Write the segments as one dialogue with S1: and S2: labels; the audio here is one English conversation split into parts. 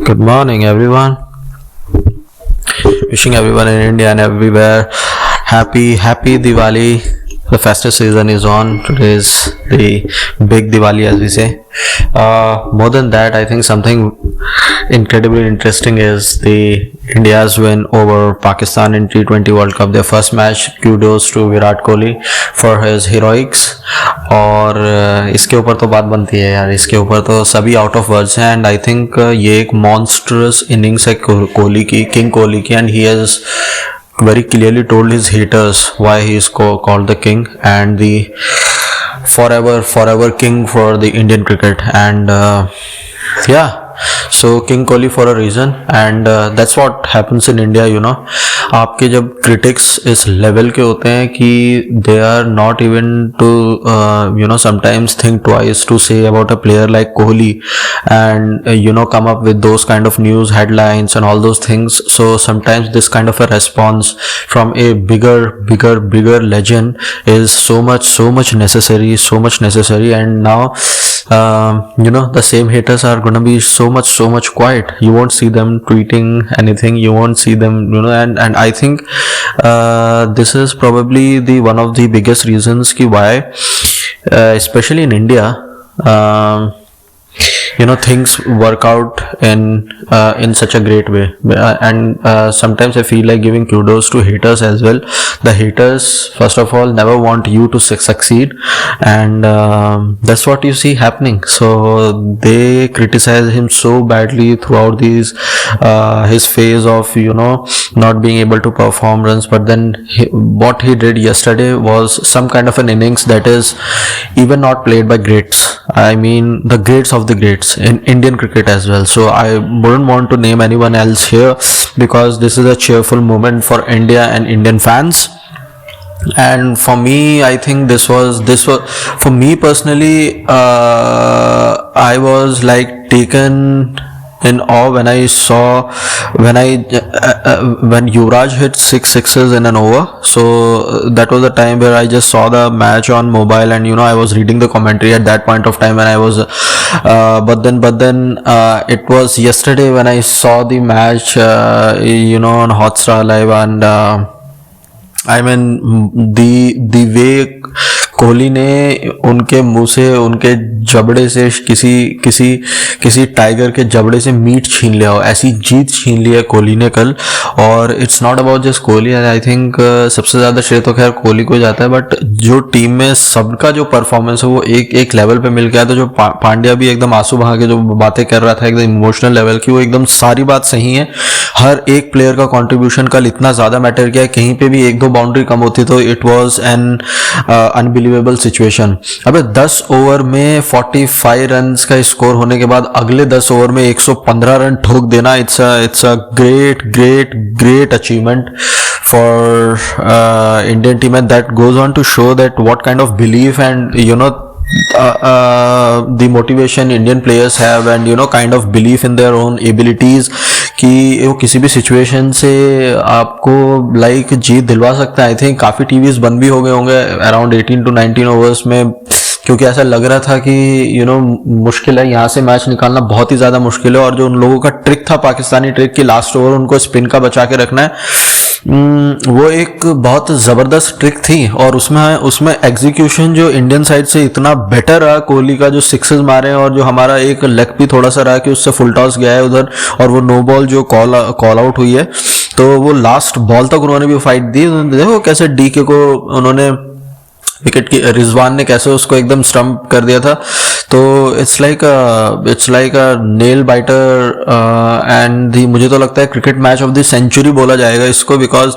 S1: Good morning, everyone. Wishing everyone in India and everywhere happy Diwali. The festive season is on. Today is the big Diwali, as we say. More than that, I think something incredibly interesting is the India's win over Pakistan in T20 World Cup. Their first match. Kudos to Virat Kohli for his heroics. और इसके ऊपर तो बात बनती है यार, इसके ऊपर तो सभी आउट ऑफ वर्ड्स हैं. एंड आई थिंक ये एक मॉन्स्टरस इनिंग्स है कोहली की, किंग कोहली की. And he has very clearly told his haters why he is called the king and the forever king for the Indian cricket. And so King Kohli for a reason. And that's what happens in India, you know. आपके जब critics इस level के होते हैं कि they are not even to sometimes think twice to say about a player like Kohli and come up with those kind of news headlines and all those things. So sometimes this kind of a response from a bigger legend is so much necessary. And now the same haters are gonna be so much quiet. You won't see them tweeting anything, you won't see them, and I think this is probably the one of the biggest reasons ki why especially in India things work out in such a great way. And sometimes I feel like giving kudos to haters as well. The haters first of all never want you to succeed, and that's what you see happening. So they criticize him so badly throughout his phase of not being able to perform runs. But then what he did yesterday was some kind of an innings that is even not played by greats. I mean the greats of the greats in Indian cricket as well. So I wouldn't want to name anyone else here because this is a cheerful moment for India and Indian fans. And for me, I think this was for me personally, I was like taken in awe when I saw when Yuvraj hit 6 sixes in an over. So that was the time where I just saw the match on mobile, and I was reading the commentary at that point of time, and I was but then it was yesterday when I saw the match on Hotstar Live. And I mean the way Kohli ने उनके मुंह से, उनके जबड़े से किसी tiger के जबड़े से मीट छीन लिया हो, ऐसी जीत छीन ली है कोहली ने कल. और it's not about just Kohli. I think सबसे ज़्यादा श्रेय तो खैर कोहली को जाता है, बट जो टीम में सबका जो परफॉर्मेंस है वो एक लेवल पे मिल गया. तो जो पांड्या भी एकदम आंसू बहा के जो बातें कर रहा था एकदम इमोशनल लेवल की, वो एकदम सारी बात सही है. हर एक प्लेयर का कॉन्ट्रीब्यूशन कल इतना ज़्यादा मैटर किया है. कहीं पे भी 1-2 बाउंड्री कम होती तो it was an unbelievable situation. अबे 10 ओवर में 45 रन का स्कोर होने के बाद अगले 10 ओवर में 115 रन ठोक देना, it's a great achievement for Indian team. And that goes on to show that what kind of belief and the motivation Indian players have, and kind of belief in their own abilities कि वो किसी भी situation से आपको like जीत दिलवा सकता है. I think काफ़ी टीवीज बंद भी हो गए होंगे अराउंड 18 to 19 ओवर्स में, क्योंकि ऐसा लग रहा था कि मुश्किल है, यहाँ से मैच निकालना बहुत ही ज़्यादा मुश्किल है. और जो उन लोगों का ट्रिक था, पाकिस्तानी ट्रिक की लास्ट ओवर उनको स्पिन का बचा के रखना है, वो एक बहुत ज़बरदस्त ट्रिक थी. और उसमें एग्जीक्यूशन जो इंडियन साइड से इतना बेटर रहा, कोहली का जो सिक्सेस मारे और जो हमारा एक लेग भी थोड़ा सा रहा कि उससे फुल टॉस गया है उधर, और वो नो बॉल जो कॉल आउट हुई है, तो वो लास्ट बॉल तक उन्होंने भी फाइट दी. देखो कैसे डीके को उन्होंने विकेट की, रिजवान ने कैसे उसको एकदम स्टंप कर दिया था. तो it's like a nail biter. And मुझे तो लगता है cricket match of the century बोला जाएगा इसको, because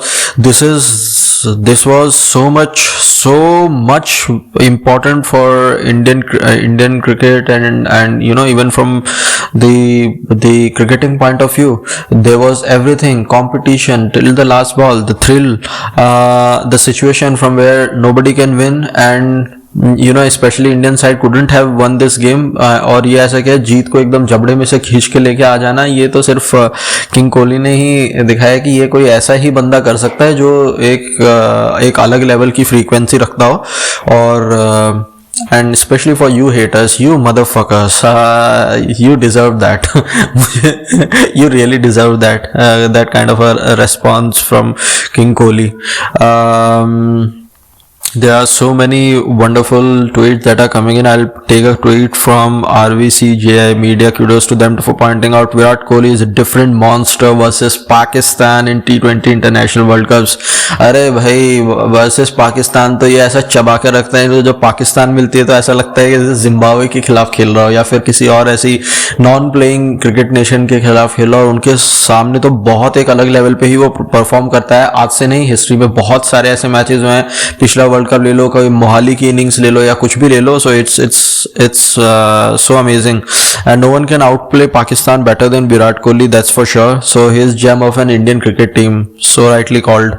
S1: this was so much important for Indian cricket, and even from the cricketing point of view, there was everything, competition till the last ball, the thrill, the situation from where nobody can win, and specially Indian side couldn't have won this game. और ये ऐसा क्या जीत को एकदम जबड़े में से खींच के लेके आ जाना, ये तो सिर्फ किंग कोहली ने ही दिखाया कि ये कोई ऐसा ही बंदा कर सकता है जो एक अलग लेवल की फ्रीक्वेंसी रखता हो. और and especially for you haters, you motherfuckers, you deserve that. You really deserve that, that kind of a response from King Kohli. There are so many wonderful tweets that are coming in. I'll take a tweet from RVCJI Media. Kudos to them for pointing out Virat Kohli is a different monster versus Pakistan in T20 International World Cups. अरे भाई, versus Pakistan तो ये ऐसा चबा के रखते हैं, तो जब पाकिस्तान मिलती है तो ऐसा लगता है कि जिम्बाब्वे के खिलाफ खेल रहा हो या फिर किसी और ऐसी नॉन प्लेइंग क्रिकेट नेशन के खिलाफ खेल रहा हो. और उनके सामने तो बहुत एक अलग लेवल पे ही वो परफॉर्म करता है. आज से नहीं, हिस्ट्री में बहुत सारे ऐसे मैचेस हुए हैं. पिछला वर्ल्ड कप ले लो, कोई मोहाली की इनिंग्स ले लो या कुछ भी ले लो. सो it's so amazing, and no one can outplay Pakistan better than Virat Kohli, that's for sure. So he is gem of an Indian cricket team, so rightly called.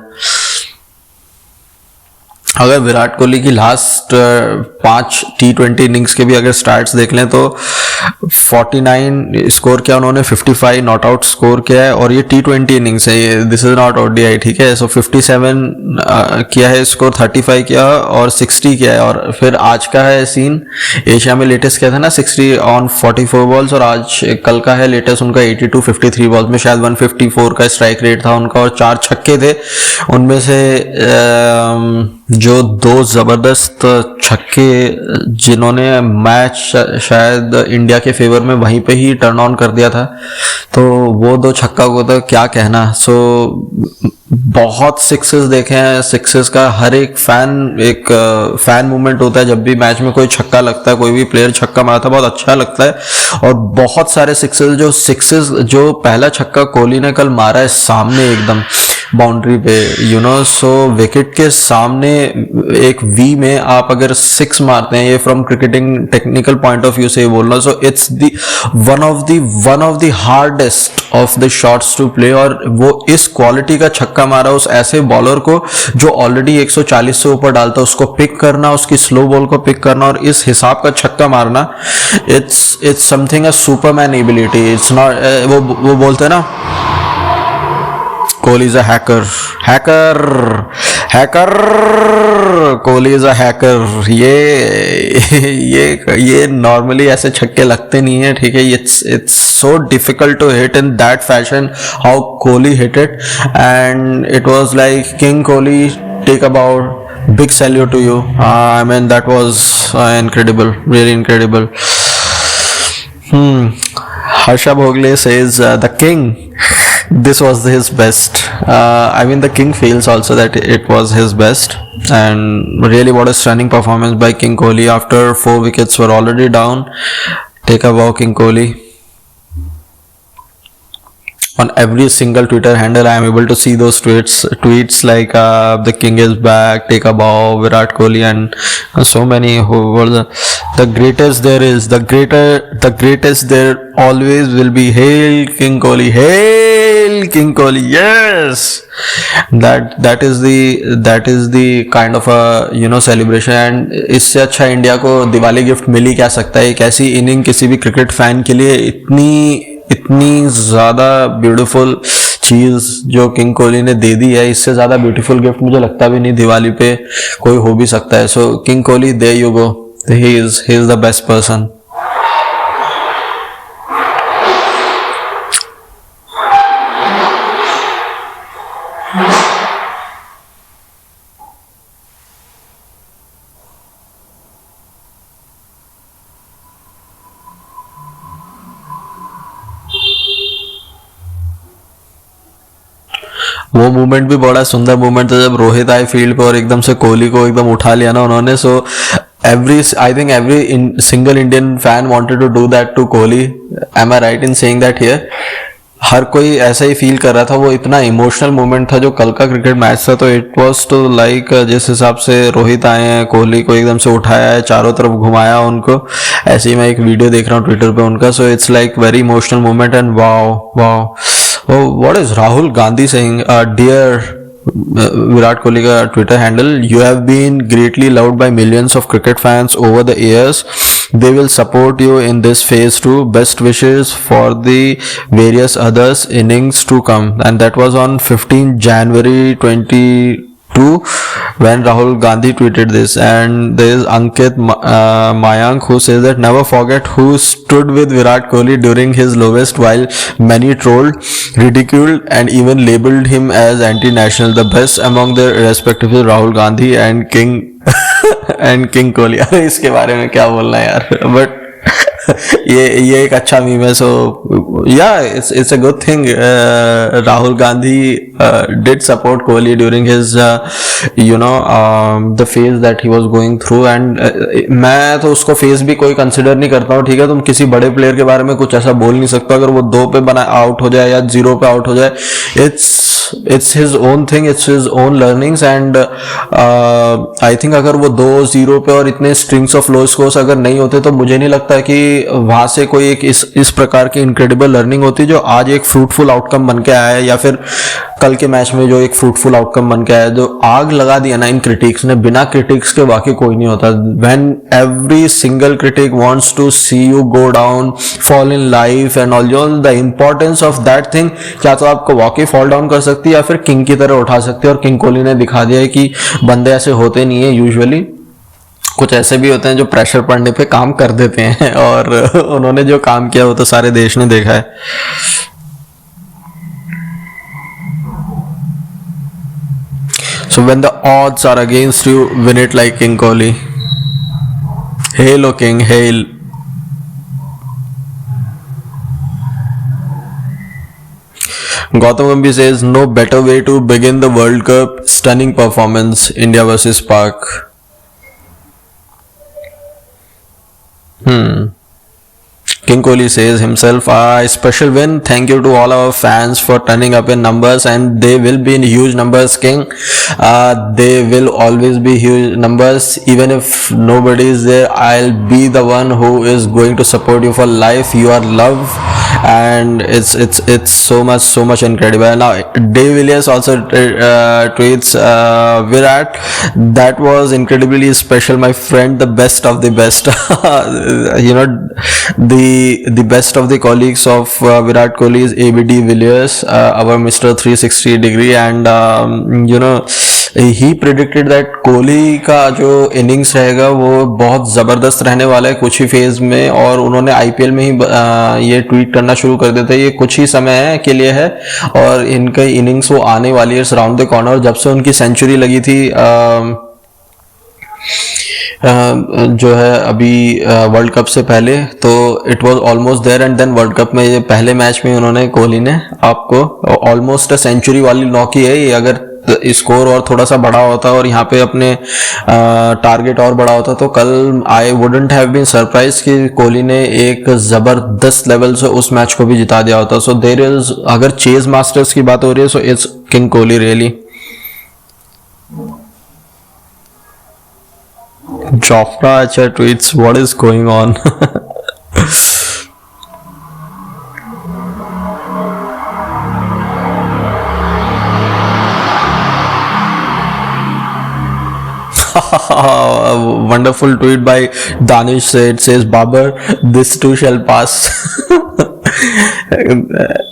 S1: अगर विराट कोहली की लास्ट 5 T20 इनिंग्स के भी अगर starts देख लें तो 49 score किया उन्होंने, 55 नॉट आउट स्कोर किया है, और ये T20 इनिंग्स है, ये दिस इज नॉट ODI, ठीक है. सो 57 किया है स्कोर, 35 किया और 60 किया है. और फिर आज का है सीन, एशिया में लेटेस्ट किया था ना 60 ऑन 44 बॉल्स, और आज कल का है लेटेस्ट उनका 82 53 बॉल्स में शायद 154 का स्ट्राइक रेट था उनका, और 4 छक्के थे. उनमें से जो 2 जबरदस्त छक्के जिन्होंने मैच शायद इंडिया के फेवर में वहीं पे ही टर्न ऑन कर दिया था, तो वो 2 छक्का को तो क्या कहना. सो बहुत सिक्सेस देखे हैं. सिक्सेस का हर एक फैन मूवमेंट होता है जब भी मैच में कोई छक्का लगता है, कोई भी प्लेयर छक्का मारता है, बहुत अच्छा लगता है. और बहुत सारे सिक्सेस जो पहला छक्का कोहली ने कल मारा है सामने एकदम बाउंड्री पे, यू नो, सो विकेट के सामने एक वी में आप अगर 6 मारते हैं, ये from cricketing technical point of view से बोलना, so it's the one of the hardest of the shots to play. और वो इस क्वालिटी का छक्का मारा उस ऐसे बॉलर को जो ऑलरेडी 140 से ऊपर डालता है, उसको पिक करना, उसकी स्लो बॉल को पिक करना और इस हिसाब का छक्का मारना, it's something a Superman ability. It's not, वो बोलते हैं ना, Kohli is a hacker. Kohli is a hacker. ये नॉर्मली ऐसे छक्के लगते नहीं है, ठीक है. It's so difficult to hit in that fashion how Kohli hit it, and it was like King Kohli, take a bow, big salute to you. I mean that was incredible, really incredible. Harsha Bhogle says the king. This was his best. I mean the king feels also that it was his best, and really what a stunning performance by King Kohli after 4 wickets were already down. Take a bow, King Kohli. On every single Twitter handle I am able to see those tweets like the king is back, take a bow, Virat Kohli, and so many who were the greatest there is, the greatest there always will be. Hail King Kohli, hail King Kohli. Yes, that is the kind of a, you know, celebration. And इससे अच्छा India को Diwali gift मिल ही क्या सकता है. एक ऐसी inning किसी भी क्रिकेट फैन के लिए इतनी ज्यादा ब्यूटीफुल चीज जो किंग कोहली ने दे दी है, इससे ज्यादा ब्यूटीफुल गिफ्ट मुझे लगता भी नहीं दिवाली पे कोई हो भी सकता है. So king Kohli, there you go, he is the best person. वो मूवमेंट भी बड़ा सुंदर मूवमेंट था जब रोहित आए फील्ड पे और एकदम से कोहली को एकदम उठा लिया ना उन्होंने. सो I think every single Indian fan wanted to do that to Kohli. Am I right in saying that here? हर कोई ऐसा ही फील कर रहा था. वो इतना इमोशनल मोमेंट था जो कल का क्रिकेट मैच था. तो इट वाज टू लाइक जिस हिसाब से रोहित आए हैं, कोहली को एकदम से उठाया है, चारों तरफ घुमाया उनको. ऐसे ही मैं एक वीडियो देख रहा हूँ ट्विटर पे उनका. So it's like very emotional moment. And wow, what is Rahul Gandhi saying, dear Virat Kohli का Twitter handle, you have been greatly loved by millions of cricket fans over the years. They will support you in this phase too. Best wishes for the various others innings to come. And that was on 15 January 22. when Rahul Gandhi tweeted this. And there is Ankit Mayank who says that never forget who stood with Virat Kohli during his lowest, while many trolled, ridiculed and even labelled him as anti-national. The best among their respectively Rahul Gandhi and King and King Kohli. अरे इसके बारे में क्या बोलना है यार, but ये एक अच्छा मीम है. सो या it's a good thing. Rahul Gandhi did support Kohli during his the phase that he was going through. And मैं तो उसको फेस भी कोई कंसिडर नहीं करता हूँ. ठीक है, तुम किसी बड़े प्लेयर के बारे में कुछ ऐसा बोल नहीं सकते. अगर वो 2 पे बना आउट हो जाए या 0 पे आउट हो जाए, it's his own thing, it's his own learnings. And I think अगर वो 2-0 पे और इतने स्ट्रिंग्स ऑफ लो स्कोर्स अगर नहीं होते तो मुझे नहीं लगता कि वहां से कोई एक इस प्रकार की इनक्रेडिबल लर्निंग होती जो आज एक फ्रूटफुल आउटकम बन के आया है, या फिर कल के मैच में जो एक फ्रूटफुल आउटकम बन के आया. जो आग लगा दिया ना इन क्रिटिक्स ने, बिना क्रिटिक्स के बाकी कोई नहीं होता. When every single critic wants to see you go down, fall in life and all, जो the importance of that thing, क्या तो आपको वाकई फॉल डाउन कर सकती है या फिर किंग की तरह उठा सकती है. और किंग कोहली ने दिखा दिया है कि बंदे ऐसे होते नहीं है. यूजुअली कुछ ऐसे भी होते हैं जो प्रेशर पड़ने पे काम कर देते हैं, और उन्होंने जो काम किया वो तो सारे देश ने देखा है. So when the odds are against you, win it like King Kohli. Hail O King, hail. Gautam Gambhir says no better way to begin the World Cup. Stunning performance, India versus Pak. King Kohli says himself, special win. Thank you to all our fans for turning up in numbers, and they will be in huge numbers, King. They will always be huge numbers. Even if nobody is there, I'll be the one who is going to support you for life. You are love, and it's so much incredible. Now Dave Villiers also tweets, Virat, that was incredibly special, my friend. The best of the best. The best of the colleagues of Virat Kohli is ABD Villiers, our Mr. 360 degree. And he predicted that Kohli का जो innings रहेगा वो बहुत ज़बरदस्त रहने वाला है कुछ ही फेज में. और उन्होंने IPL में ही ये ट्वीट करना शुरू कर देते हैं, ये कुछ ही समय के लिए है और इनका इनिंग्स वो आने वाली है अराउंड द कॉर्नर. जब से उनकी सेंचुरी लगी थी जो है अभी वर्ल्ड कप से पहले, तो it was almost there. And then world cup में ये पहले मैच में उन्होंने कोहली ने आपको ऑलमोस्ट सेंचुरी वाली नॉक की है. ये अगर स्कोर और थोड़ा सा बड़ा होता और यहाँ पे अपने टारगेट और बड़ा होता तो कल I wouldn't have been surprise कि कोहली ने एक जबरदस्त लेवल से उस मैच को भी जिता दिया होता. सो देयर इज, अगर चेज मास्टर्स की बात हो रही है, so it's king Kohli really. Jofra Acha tweets, what is going on? Wonderful tweet by Danish. It says, Babar, this too shall pass.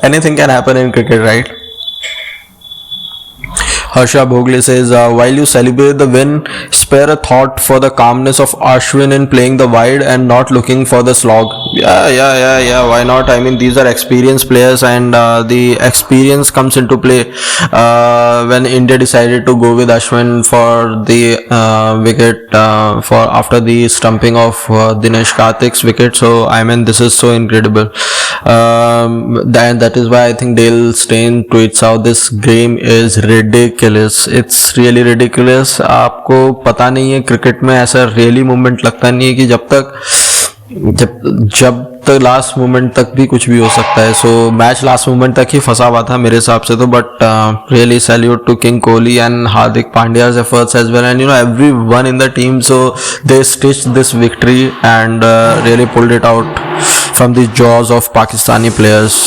S1: Anything can happen in cricket, right? Harsha Bhogle says, while you celebrate the win, spare a thought for the calmness of Ashwin in playing the wide and not looking for the slog. Yeah, why not? I mean, these are experienced players, and the experience comes into play when India decided to go with Ashwin for the wicket for after the stumping of Dinesh Karthik's wicket. So I mean, this is so incredible. That is why I think Dale Steyn tweets out, this game is ridiculous. It's really ridiculous. आपको पता नहीं है, cricket में ऐसा really moment लगता नहीं है कि जब तक लास्ट मोमेंट तक भी कुछ भी हो सकता है. सो मैच लास्ट मोमेंट तक ही फंसा हुआ था मेरे हिसाब से तो. But really salute to king Kohli and Hardik Pandya's efforts as well, and everyone in the team. So they stitched this victory and really pulled it out from the jaws of Pakistani players.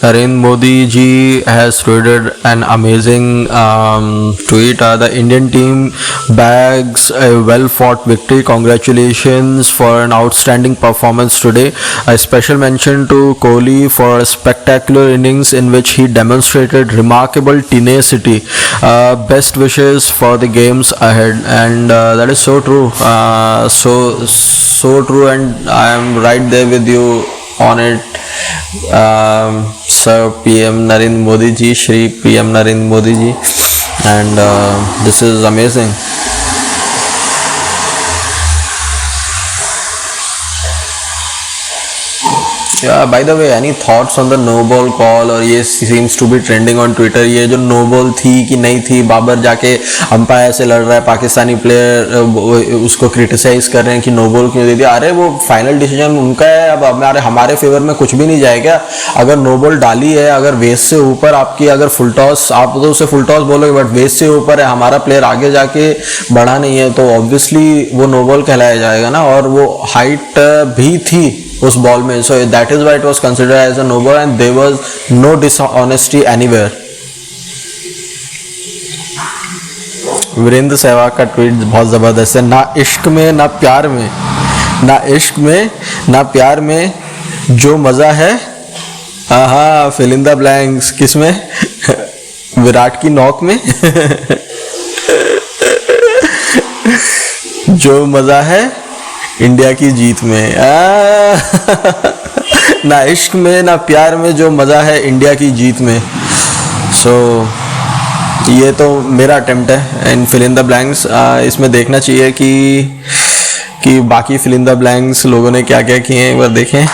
S1: Narendra Modi ji has tweeted an amazing tweet. The Indian team bags a well-fought victory. Congratulations for an outstanding performance today. A special mention to Kohli for a spectacular innings in which he demonstrated remarkable tenacity. Best wishes for the games ahead, and that is so true. So true, and I am right there with you on it. Sir PM Narendra Modi ji, Shri PM Narendra Modi ji, and this is amazing. Yeah, by the way, any thoughts on the no ball call? और ये seems to be trending on Twitter. ये जो no ball थी कि नहीं थी, बाबर जाके umpire से लड़ रहा है, पाकिस्तानी प्लेयर उसको क्रिटिसाइज कर रहे हैं कि नो बॉल क्यों दे दिया. अरे वो फाइनल डिसीजन उनका है. अब हमारे फेवर में कुछ भी नहीं जाएगा. अगर नो बॉल डाली है, अगर वेस्ट से ऊपर आपकी अगर फुल टॉस, आप तो उसे फुल टॉस बोलोगे बट वेस्ट से ऊपर है, हमारा प्लेयर आगे जाके बढ़ा नहीं है, तो ऑब्वियसली वो नो बॉल कहलाया जाएगा ना. और वो हाइट भी थी उस बॉल में, so that is why it was considered as a no ball and there was no dishonesty anywhere. Virender Sehwag का ट्वीट बहुत जबरदस्त है. ना इश्क में ना प्यार में, ना इश्क में ना प्यार में जो मजा है, हाँ फिल इन द ब्लैंक्स. किसमें? विराट की नॉक में. जो मजा है इंडिया की जीत में. ना इश्क में ना प्यार में जो मज़ा है इंडिया की जीत में. सो ये तो मेरा अटेम्प्ट है इन फिल इन द ब्लैंक्स. इसमें देखना चाहिए कि बाकी फिल इन द ब्लैंक्स लोगों ने क्या क्या किए हैं, एक बार देखें.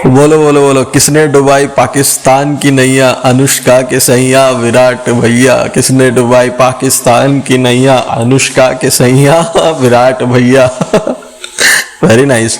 S1: बोलो बोलो बोलो. किसने डुबाई पाकिस्तान की नैया, अनुष्का के सैया विराट भैया. किसने डुबाई पाकिस्तान की नैया, अनुष्का के सैया विराट भैया. Very nice.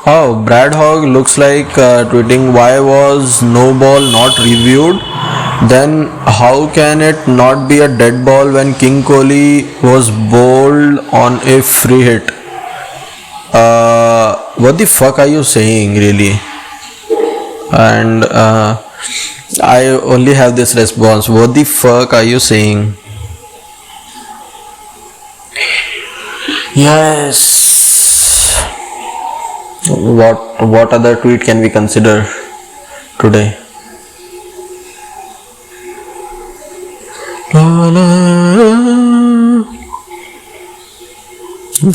S1: Oh, Brad Hogg looks like tweeting, why was no ball not reviewed? Then how can it not be a dead ball when King Kohli was bowled on a free hit? What the fuck are you saying, really? And I only have this response. What the fuck are you saying? Yes. What other tweet can we consider today?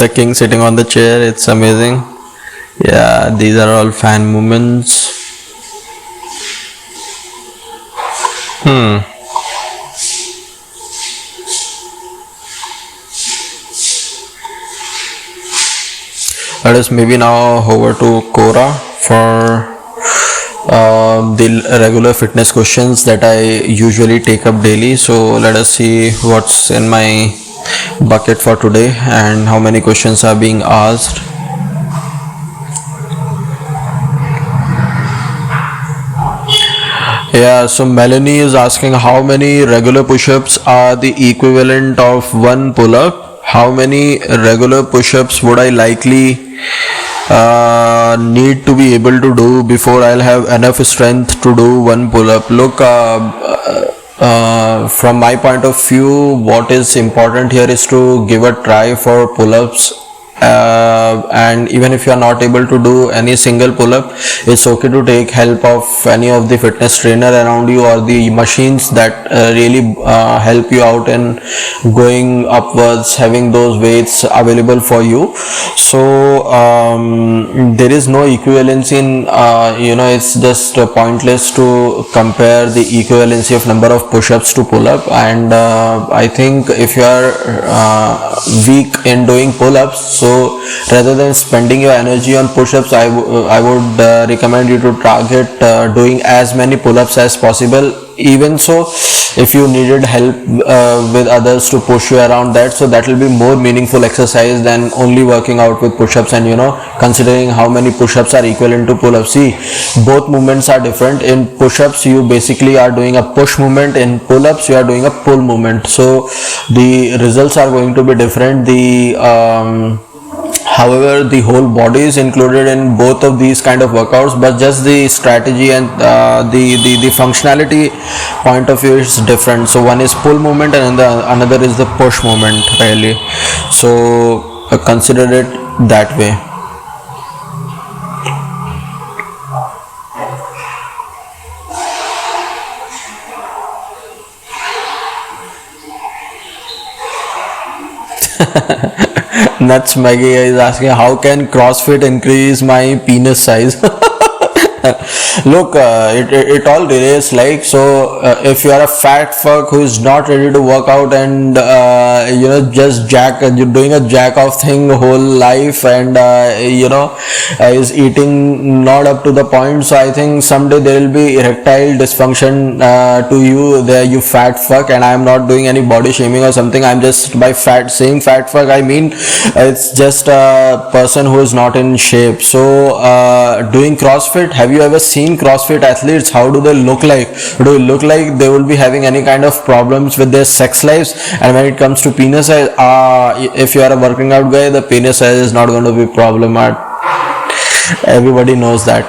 S1: The king sitting on the chair, it's amazing. Yeah, these are all fan moments. Let us maybe now over to Quora for the regular fitness questions that I usually take up daily. So let us see what's in my bucket for today and how many questions are being asked. Yeah, so Melanie is asking how many regular push-ups are the equivalent of one pull-up. How many regular push-ups would I likely need to be able to do before I'll have enough strength to do one pull-up? Look, from my point of view, what is important here is to give a try for pull-ups. And even if you are not able to do any single pull-up, it's okay to take help of any of the fitness trainer around you or the machines that really help you out in going upwards, having those weights available for you. So there is no equivalency in it's just pointless to compare the equivalency of number of push-ups to pull-up. And I think if you are weak in doing pull-ups, so So rather than spending your energy on push-ups, I would recommend you to target doing as many pull-ups as possible. Even so, if you needed help with others to push you around that, so that will be more meaningful exercise than only working out with push-ups and considering how many push-ups are equivalent to pull-ups. See, both movements are different. In push-ups you basically are doing a push movement, in pull-ups you are doing a pull movement, so the results are going to be different. However, the whole body is included in both of these kind of workouts, but just the strategy and the functionality point of view is different. So one is pull movement and another is the push movement, really. So consider it that way. Nuts Maggie is asking, how can CrossFit increase my penis size? Look, it all relates. Like, so if you are a fat fuck who is not ready to work out and just you're doing a jack off thing whole life, and is eating not up to the point, so I think someday there will be erectile dysfunction to you there, you fat fuck. And I am not doing any body shaming or something. I'm just, by saying fat fuck, I mean it's just a person who is not in shape. So doing CrossFit, have you ever seen CrossFit athletes? How do they look like? Do they look like they will be having any kind of problems with their sex lives? And when it comes to penis size, if you are a working out guy, the penis size is not going to be problematic. Everybody knows that.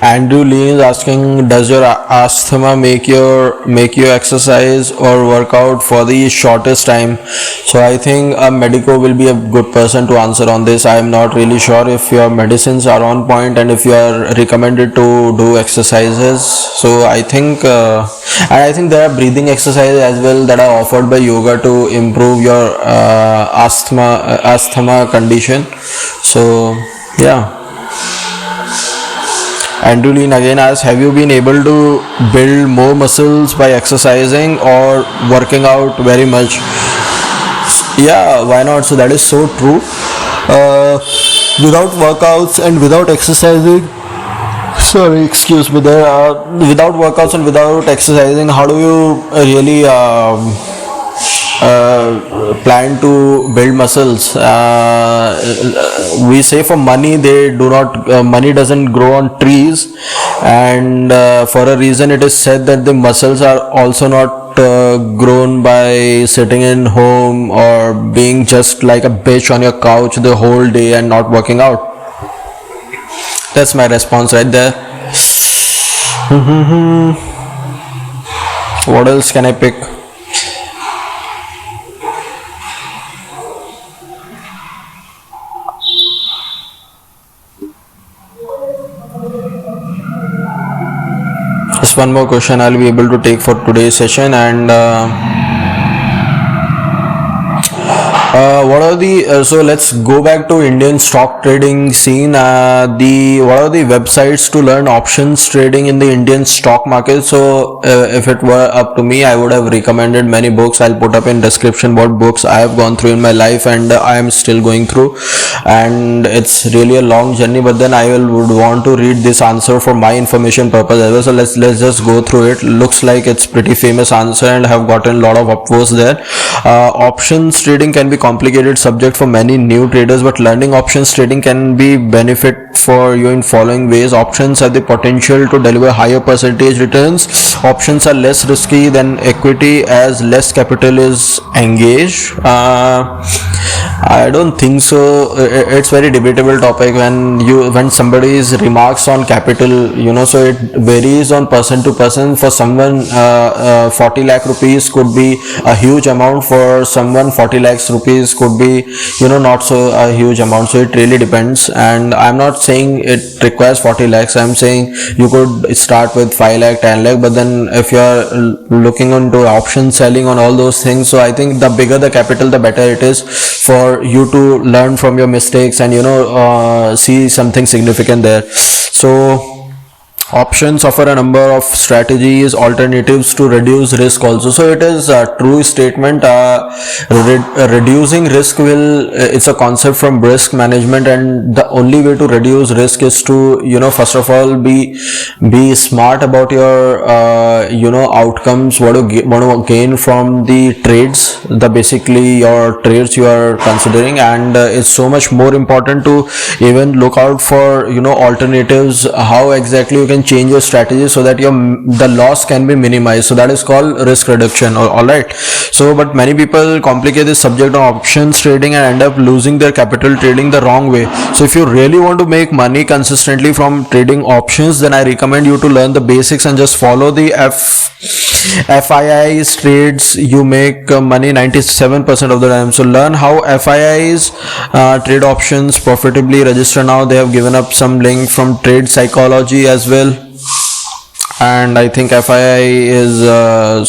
S1: Andrew Lee is asking, does your asthma make you exercise or work out for the shortest time? So I think a medico will be a good person to answer on this. I am not really sure if your medicines are on point and if you are recommended to do exercises. So I think there are breathing exercises as well that are offered by yoga to improve your asthma condition. So yeah. Andrew Lean again asks, have you been able to build more muscles by exercising or working out very much? Yeah, why not? So that is so true. Without workouts and without exercising, sorry, excuse me there, without workouts and without exercising, how do you really plan to build muscles? We say for money, money doesn't grow on trees, and for a reason it is said that the muscles are also not grown by sitting in home or being just like a bitch on your couch the whole day and not working out. That's my response right there. What else can I pick? Just one more question I'll be able to take for today's session, and what are the so let's go back to Indian stock trading scene. What are the websites to learn options trading in the Indian stock market? So if it were up to me, I would have recommended many books. I'll put up in description what books I have gone through in my life and I am still going through, and it's really a long journey, but then I would want to read this answer for my information purpose as well. So let's just go through it. Looks like it's pretty famous answer and have gotten a lot of upvotes there. Options trading can be complicated subject for many new traders, but learning options trading can be benefit for you in following ways. Options have the potential to deliver higher percentage returns. Options are less risky than equity as less capital is engaged. I don't think so. It's very debatable topic when somebody's remarks on capital, so it varies on person to person. For someone 40 lakh rupees could be a huge amount, for someone 40 lakhs rupees could be not so a huge amount. So it really depends, and I'm not saying it requires 40 lakhs. I'm saying you could start with 5 lakh, 10 lakh, but then if you're looking into option selling on all those things, so I think the bigger the capital, the better it is for for you to learn from your mistakes and see something significant there. So options offer a number of strategies, alternatives to reduce risk also. So it is a true statement. Reducing risk it's a concept from risk management, and the only way to reduce risk is to first of all be smart about your outcomes, what to gain from the trades, the basically your trades you are considering. And it's so much more important to even look out for alternatives, how exactly you can change your strategy so that the loss can be minimized. So that is called risk reduction. All right. So but many people complicate this subject of options trading and end up losing their capital trading the wrong way. So if you really want to make money consistently from trading options, then I recommend you to learn the basics and just follow the FIIs trades. You make money 97% of the time. So learn how FIIs trade options profitably. Register now. They have given up some link from Trade Psychology as well. And I think FII is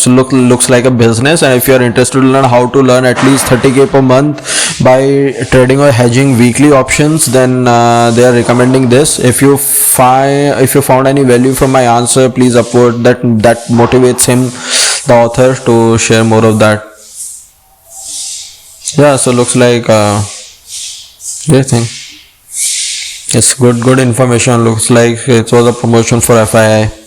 S1: looks like a business, and if you are interested to learn how to learn at least 30k per month by trading or hedging weekly options, then they are recommending this. If you found any value from my answer, please upload that motivates him, the author, to share more of that. Yeah, so looks like great thing. It's good information. Looks like it was a promotion for FII.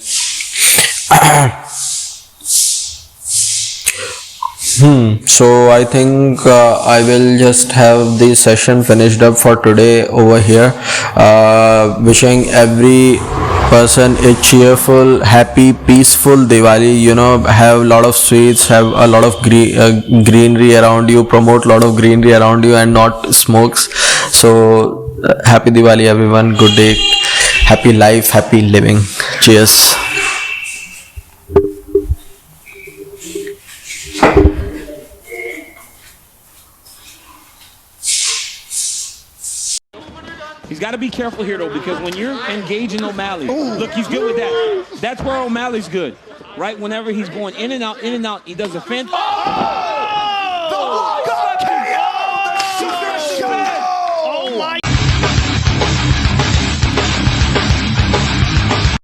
S1: So I think I will just have the session finished up for today over here. Wishing every person a cheerful, happy, peaceful Diwali. Have a lot of sweets, have a lot of greenery around you, promote a lot of greenery around you and not smokes. So happy Diwali everyone, good day, happy life, happy living. Cheers.
S2: He's got to be careful here, though, because when you're engaging O'Malley, look, he's good with that. That's where O'Malley's good, right? Whenever he's going in and out, he does a fence.